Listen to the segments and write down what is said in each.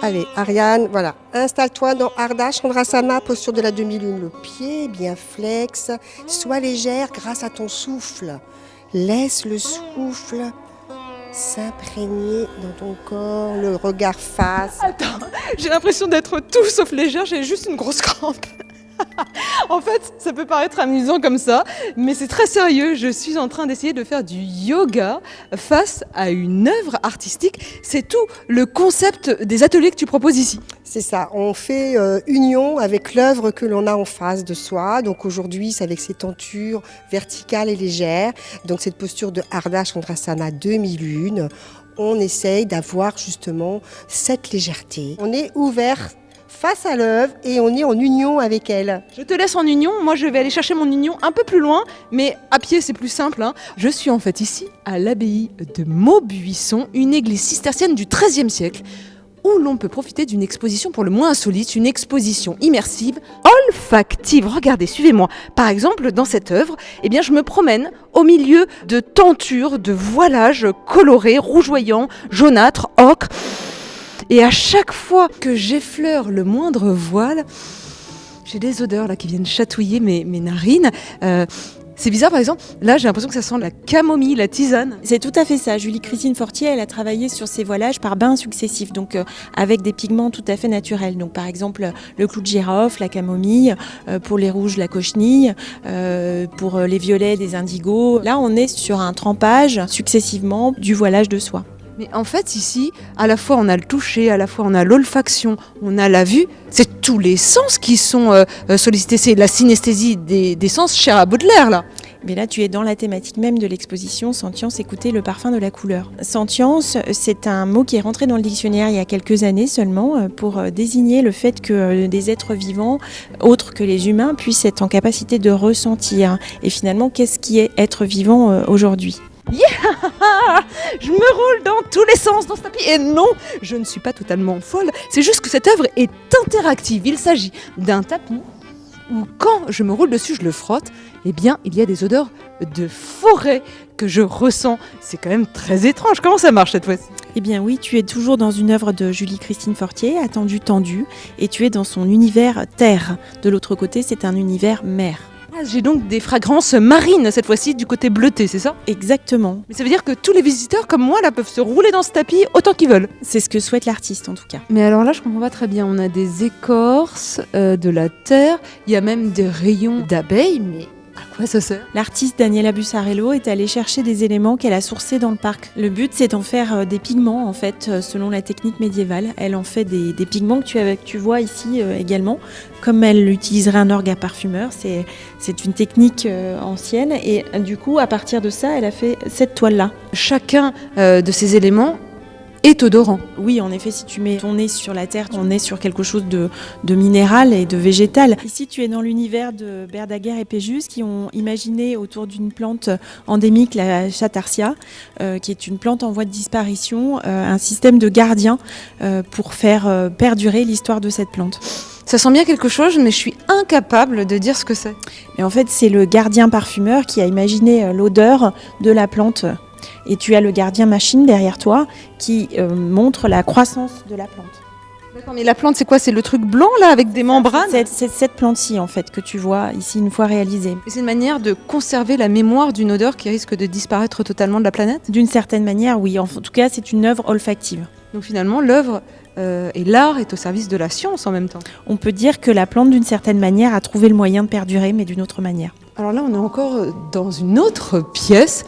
Allez, Ariane, voilà. Installe-toi dans Ardha Chandrasana, posture de la demi-lune. Le pied bien flex. Sois légère grâce à ton souffle. Laisse le souffle s'imprégner dans ton corps, le regard face. Attends, j'ai l'impression d'être tout sauf légère, j'ai juste une grosse crampe. En fait, ça peut paraître amusant comme ça, mais c'est très sérieux. Je suis en train d'essayer de faire du yoga face à une œuvre artistique. C'est tout le concept des ateliers que tu proposes ici. C'est ça, on fait union avec l'œuvre que l'on a en face de soi. Donc aujourd'hui, c'est avec ces tentures verticales et légères. Donc cette posture de Ardha Chandrasana demi-lune, on essaye d'avoir justement cette légèreté. On est ouvert face à l'œuvre et on est en union avec elle. Je te laisse en union, moi je vais aller chercher mon union un peu plus loin, mais à pied c'est plus simple. Je suis en fait ici à l'abbaye de Maubuisson, une église cistercienne du XIIIe siècle, où l'on peut profiter d'une exposition pour le moins insolite, une exposition immersive, olfactive. Regardez, suivez-moi. Par exemple, dans cette œuvre, je me promène au milieu de tentures, de voilages colorés, rougeoyants, jaunâtres, ocre. Et à chaque fois que j'effleure le moindre voile, j'ai des odeurs là qui viennent chatouiller mes narines. C'est bizarre, par exemple, là j'ai l'impression que ça sent la camomille, la tisane. C'est tout à fait ça. Julie-Christine Fortier, elle a travaillé sur ces voilages par bains successifs, donc avec des pigments tout à fait naturels. Donc par exemple le clou de girofle, la camomille, pour les rouges la cochenille, pour les violets des indigos. Là on est sur un trempage successivement du voilage de soie. Mais en fait, ici, à la fois on a le toucher, à la fois on a l'olfaction, on a la vue. C'est tous les sens qui sont sollicités. C'est la synesthésie des sens chère à Baudelaire, là. Mais là, tu es dans la thématique même de l'exposition Sentience, écouter le parfum de la couleur. Sentience, c'est un mot qui est rentré dans le dictionnaire il y a quelques années seulement pour désigner le fait que des êtres vivants, autres que les humains, puissent être en capacité de ressentir. Et finalement, qu'est-ce qui est être vivant aujourd'hui ? Yeah, je me roule dans tous les sens dans ce tapis. Et non, je ne suis pas totalement folle. C'est juste que cette œuvre est interactive. Il s'agit d'un tapis où quand je me roule dessus, je le frotte, il y a des odeurs de forêt que je ressens. C'est quand même très étrange. Comment ça marche cette fois-ci ? Eh bien oui, tu es toujours dans une œuvre de Julie-Christine Fortier, Attendu tendu, et tu es dans son univers terre. De l'autre côté, c'est un univers mer. J'ai donc des fragrances marines cette fois-ci du côté bleuté, c'est ça ? Exactement. Mais ça veut dire que tous les visiteurs comme moi là peuvent se rouler dans ce tapis autant qu'ils veulent. C'est ce que souhaite l'artiste en tout cas. Mais alors là je comprends pas très bien, on a des écorces, de la terre, il y a même des rayons d'abeilles, mais à quoi ça sert ? L'artiste Daniela Bussarello est allée chercher des éléments qu'elle a sourcés dans le parc. Le but c'est d'en faire des pigments en fait, selon la technique médiévale. Elle en fait des pigments que tu vois ici également. Comme elle utiliserait un orgue à parfumeur, c'est une technique ancienne et du coup à partir de ça elle a fait cette toile-là. Chacun de ces éléments est odorant. Oui, en effet, si tu mets ton nez sur la terre, on est sur quelque chose de minéral et de végétal. Ici, tu es dans l'univers de Berdaguer et Péjus qui ont imaginé autour d'une plante endémique, la Chatarcia, qui est une plante en voie de disparition, un système de gardien pour faire perdurer l'histoire de cette plante. Ça sent bien quelque chose, mais je suis incapable de dire ce que c'est. Mais en fait, c'est le gardien parfumeur qui a imaginé l'odeur de la plante. Et tu as le gardien machine derrière toi qui montre la croissance de la plante. D'accord, mais la plante, c'est quoi ? C'est le truc blanc, là, avec des membranes ? C'est cette plante-ci, en fait, que tu vois ici une fois réalisée. Et c'est une manière de conserver la mémoire d'une odeur qui risque de disparaître totalement de la planète ? D'une certaine manière, oui. En tout cas, c'est une œuvre olfactive. Donc finalement, l'œuvre et l'art est au service de la science en même temps. On peut dire que la plante, d'une certaine manière, a trouvé le moyen de perdurer, mais d'une autre manière. Alors là, on est encore dans une autre pièce.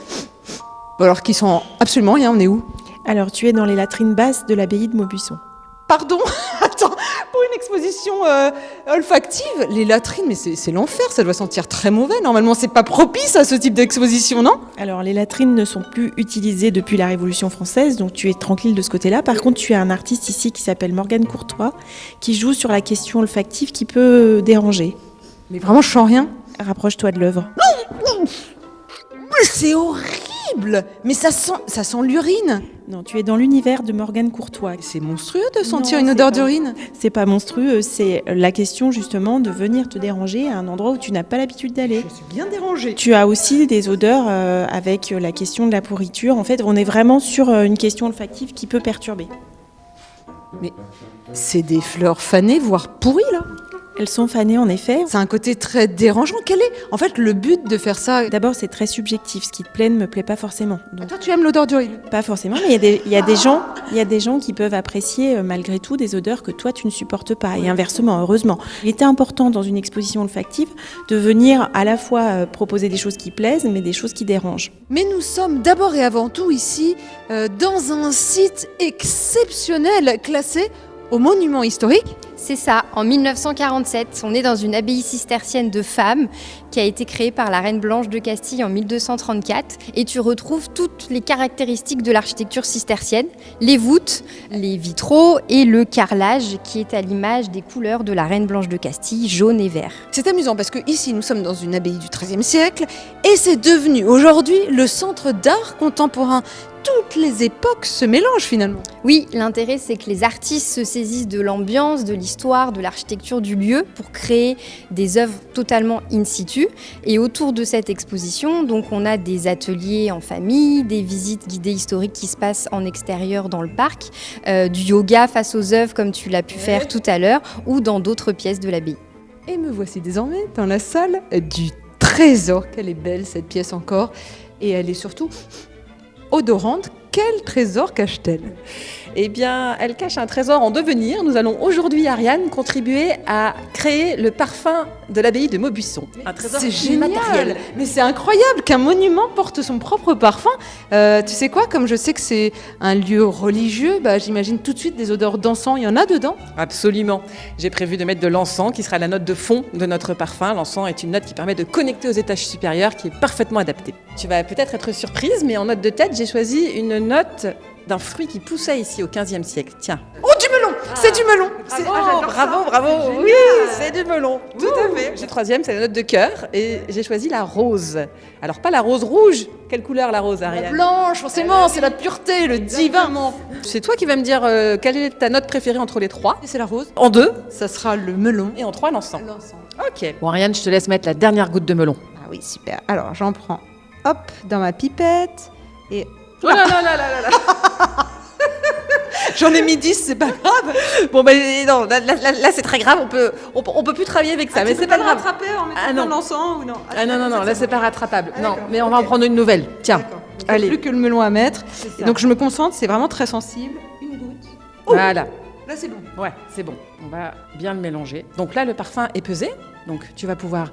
Alors qui sent absolument rien, on est où ? Alors tu es dans les latrines basses de l'abbaye de Maubuisson. Pardon ? Attends, pour une exposition olfactive, les latrines, mais c'est l'enfer, ça doit sentir très mauvais. Normalement, c'est pas propice à ce type d'exposition, non ? Alors les latrines ne sont plus utilisées depuis la Révolution française, donc tu es tranquille de ce côté-là. Par contre, tu as un artiste ici qui s'appelle Morgane Courtois, qui joue sur la question olfactive qui peut déranger. Mais vraiment, je sens rien. Rapproche-toi de l'œuvre. C'est horrible ! Mais ça sent l'urine. Non, tu es dans l'univers de Morgane Courtois. C'est monstrueux de sentir une odeur d'urine. C'est pas monstrueux, c'est la question justement de venir te déranger à un endroit où tu n'as pas l'habitude d'aller. Je suis bien dérangée. Tu as aussi des odeurs avec la question de la pourriture. En fait, on est vraiment sur une question olfactive qui peut perturber. Mais c'est des fleurs fanées, voire pourries là. Elles sont fanées en effet. C'est un côté très dérangeant. Quel est en fait le but de faire ça? D'abord, c'est très subjectif. Ce qui te plaît ne me plaît pas forcément. Donc, Toi, tu aimes l'odeur du riz? pas forcément, mais il y a des gens qui peuvent apprécier malgré tout des odeurs que toi tu ne supportes pas. Et inversement, heureusement. Il était important dans une exposition olfactive de venir à la fois proposer des choses qui plaisent, mais des choses qui dérangent. Mais nous sommes d'abord et avant tout ici dans un site exceptionnel classé au monument historique. C'est ça, en 1947, on est dans une abbaye cistercienne de femmes qui a été créée par la reine Blanche de Castille en 1234 et tu retrouves toutes les caractéristiques de l'architecture cistercienne, les voûtes, les vitraux et le carrelage qui est à l'image des couleurs de la reine Blanche de Castille, jaune et vert. C'est amusant parce que ici nous sommes dans une abbaye du XIIIe siècle et c'est devenu aujourd'hui le centre d'art contemporain. Toutes les époques se mélangent finalement. Oui, l'intérêt c'est que les artistes se saisissent de l'ambiance, de l'histoire, de l'architecture du lieu pour créer des œuvres totalement in situ. Et autour de cette exposition, donc on a des ateliers en famille, des visites guidées historiques qui se passent en extérieur dans le parc, du yoga face aux œuvres comme tu l'as pu faire tout à l'heure ou dans d'autres pièces de l'abbaye. Et me voici désormais dans la salle du trésor. Quelle est belle cette pièce encore. Et elle est surtout odorante. Quel trésor cache-t-elle? Eh bien, elle cache un trésor en devenir. Nous allons aujourd'hui, Ariane, contribuer à créer le parfum de l'abbaye de Maubuisson. Un trésor C'est génial. immatériel. Mais c'est incroyable qu'un monument porte son propre parfum. Tu sais quoi, comme je sais que c'est un lieu religieux, j'imagine tout de suite des odeurs d'encens. Il y en a dedans? Absolument. J'ai prévu de mettre de l'encens qui sera la note de fond de notre parfum. L'encens est une note qui permet de connecter aux étages supérieurs, qui est parfaitement adaptée. Tu vas peut-être être surprise, mais en note de tête, j'ai choisi une note d'un fruit qui poussait ici au XVe siècle. Tiens. Oh, du melon! C'est du melon! Bravo, oui, c'est du melon. Tout à fait. Le troisième, c'est la note de cœur et j'ai choisi la rose. Alors pas la rose rouge. Quelle couleur la rose, Ariane? La blanche, forcément, c'est la pureté, le divin. C'est toi qui vas me dire quelle est ta note préférée entre les trois. Et c'est la rose. En deux Ça sera le melon. et en trois, l'encens. L'encens. Ok. Bon, Ariane, je te laisse mettre la dernière goutte de melon. Ah oui, super. Alors, j'en prends, hop, dans ma pipette. Et Oh là là là là là. j'en ai mis 10, c'est pas grave. Bon, non, là, c'est très grave. On peut plus travailler avec ça, mais c'est pas grave. rattraper en mettant Ah non. l'encens ou non? Ah non, là, c'est pas rattrapable. Ah, non, d'accord. mais on va en prendre une nouvelle. Tiens. D'accord. Il n'y a Allez. plus que le melon à mettre. ça. Et donc, je me concentre, c'est vraiment très sensible. Une goutte. Voilà. Là, c'est bon. Ouais, c'est bon. On va bien le mélanger. Donc là, le parfum est pesé. Donc tu vas pouvoir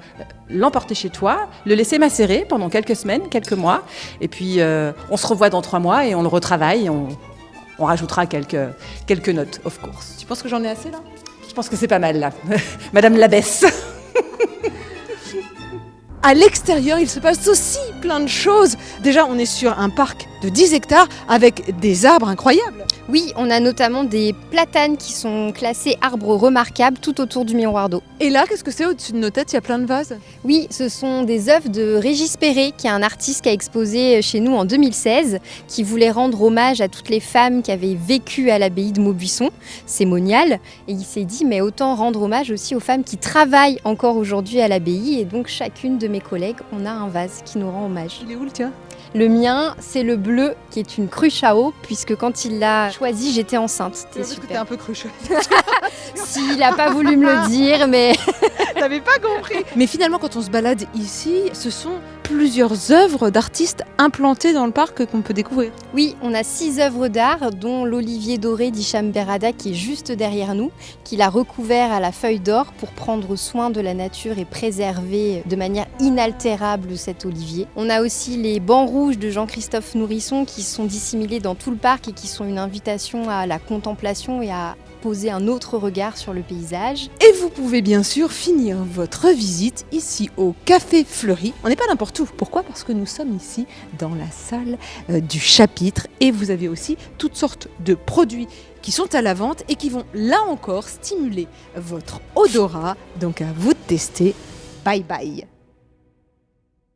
l'emporter chez toi, le laisser macérer pendant quelques semaines, quelques mois. Et puis, on se revoit dans 3 mois et on le retravaille. Et on rajoutera quelques notes, of course. Tu penses que j'en ai assez là? Je pense que c'est pas mal, là. Madame l'abbesse. À l'extérieur, il se passe aussi plein de choses. Déjà, on est sur un parc de 10 hectares avec des arbres incroyables. Oui, on a notamment des platanes qui sont classés arbres remarquables tout autour du miroir d'eau. Et là, qu'est-ce que c'est au-dessus de nos têtes? Il y a plein de vases. Oui, ce sont des œuvres de Régis Perret, qui est un artiste qui a exposé chez nous en 2016, qui voulait rendre hommage à toutes les femmes qui avaient vécu à l'abbaye de Maubuisson, c'est monial. Et il s'est dit, mais autant rendre hommage aussi aux femmes qui travaillent encore aujourd'hui à l'abbaye. Et donc, chacune de mes collègues, on a un vase qui nous rend hommage. Il est où le tien? Le mien, c'est le bleu, qui est une cruche à eau, puisque quand il l'a choisi, j'étais enceinte. C'était Parce que t'es super. un peu cruche. S'il n'a pas voulu me le dire, mais... T'avais pas compris. Mais finalement, quand on se balade ici, ce sont plusieurs œuvres d'artistes implantées dans le parc qu'on peut découvrir. Oui, on a 6 œuvres d'art, dont l'olivier doré d'Hicham Berrada qui est juste derrière nous, qu'il a recouvert à la feuille d'or pour prendre soin de la nature et préserver de manière inaltérable cet olivier. On a aussi les bancs rouges de Jean-Christophe Nourisson qui sont dissimulés dans tout le parc et qui sont une invitation à la contemplation et à poser un autre regard sur le paysage. Et vous pouvez bien sûr finir votre visite ici au Café Fleuri. On n'est pas n'importe où. Pourquoi? Parce que nous sommes ici dans la salle du chapitre et vous avez aussi toutes sortes de produits qui sont à la vente et qui vont là encore stimuler votre odorat. Donc à vous de tester. Bye bye.